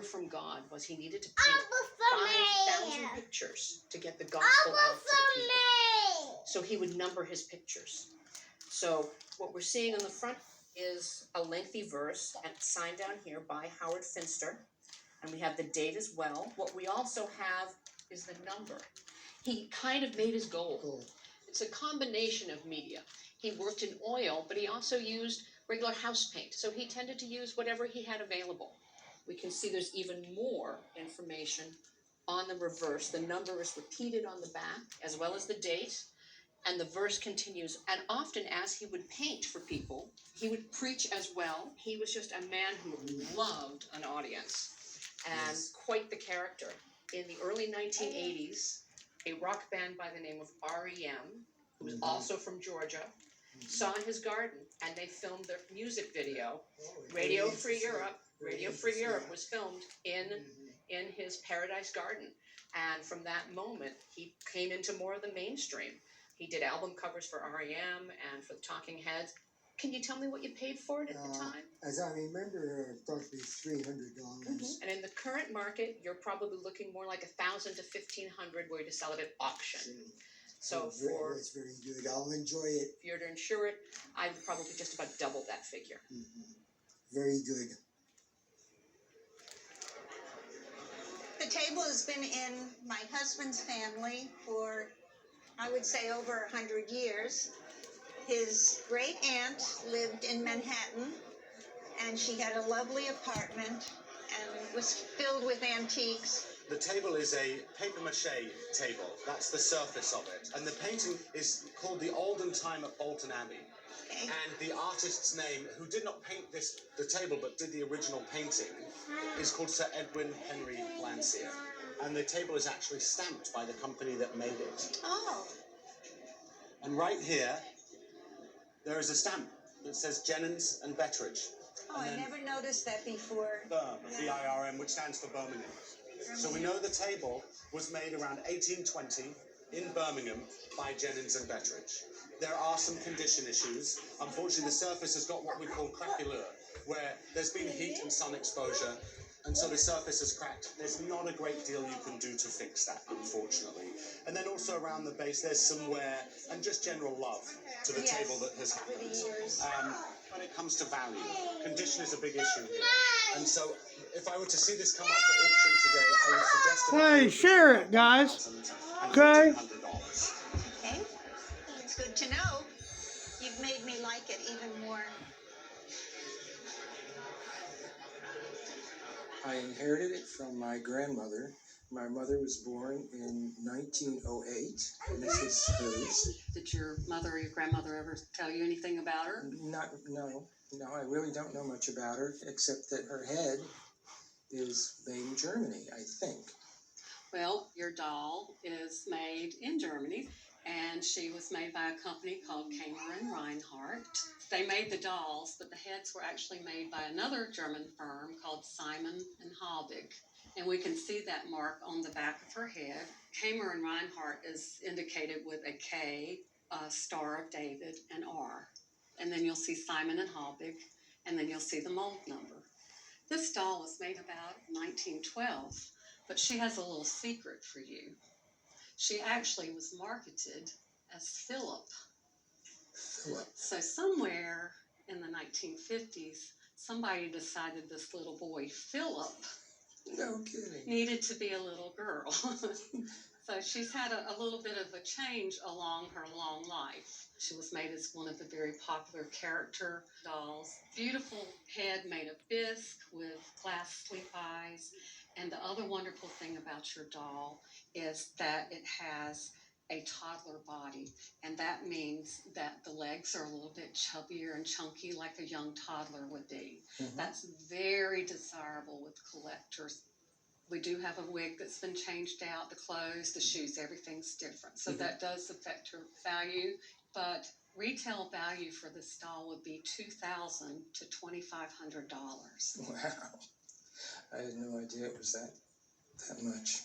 from God was he needed to paint 5,000 pictures to get the gospel out to the people. So he would number his pictures. So what we're seeing on the front is a lengthy verse and signed down here by Howard Finster. And we have the date as well. What we also have is the number. He kind of made his goal. It's a combination of media. He worked in oil, but he also used regular house paint. So he tended to use whatever he had available. We can see there's even more information on the reverse. The number is repeated on the back, as well as the date. And the verse continues. And often as he would paint for people, he would preach as well. He was just a man who loved an audience and quite the character. In the early 1980s, a rock band by the name of REM, who was also from Georgia, saw his garden and they filmed their music video. Radio Free Europe. Radio Free Europe was filmed in his Paradise Garden. And from that moment, he came into more of the mainstream. He did album covers for REM and for the Talking Heads. Can you tell me what you paid for it at the time? As I remember, approximately $300. And in the current market, you're probably looking more like $1,000 to $1,500 where you to sell it at auction. So that's very good. I'll enjoy it. If you're to insure it, I would probably just about double that figure. Very good. The table has been in my husband's family for, I would say, over 100 years. His great aunt lived in Manhattan, and she had a lovely apartment and was filled with antiques. The table is a papier-mâché table. That's the surface of it. And the painting is called The Olden Time at Bolton Abbey. Okay. And the artist's name, who did not paint the table, but did the original painting, is called Sir Edwin Henry Landseer. And the table is actually stamped by the company that made it. Oh. And right here, there is a stamp that says Jennings and Betteridge. Oh, I never noticed that before. BIRM, which stands for Birmingham. So we know the table was made around 1820 in Birmingham by Jennings and Betteridge. There are some condition issues. Unfortunately, the surface has got what we call craquelure, where there's been heat and sun exposure, and so the surface has cracked. There's not a great deal you can do to fix that, unfortunately. And then also around the base, there's some wear and just general love to the table that has happened. When it comes to value, condition is a big issue here. And so, if I were to see this come up for auction today, I would suggest... Hey, share it, guys. Okay? Okay. It's good to know. You've made me like it even more. I inherited it from my grandmother. My mother was born in 1908, and this is hers. Did your mother or your grandmother ever tell you anything about her? No, I really don't know much about her, except that her head is made in Germany, I think. Well, your doll is made in Germany, and she was made by a company called Kamer and Reinhardt. They made the dolls, but the heads were actually made by another German firm called Simon and Habig. And we can see that mark on the back of her head. Kamer and Reinhardt is indicated with a K, a Star of David, and R. And then you'll see Simon and Habig, and then you'll see the mold number. This doll was made about 1912, but she has a little secret for you. She actually was marketed as Philip. Philip. So somewhere in the 1950s, somebody decided this little boy, Philip, No kidding. needed to be a little girl. So she's had a little bit of a change along her long life. She was made as one of the very popular character dolls. Beautiful head made of bisque with glass sleep eyes. And the other wonderful thing about your doll is that it has a toddler body. And that means that the legs are a little bit chubbier and chunky like a young toddler would be. That's very desirable with collectors. We do have a wig that's been changed out, the clothes, the shoes, everything's different. So that does affect her value, but retail value for this doll would be $2,000 to $2,500. Wow. I had no idea it was that much.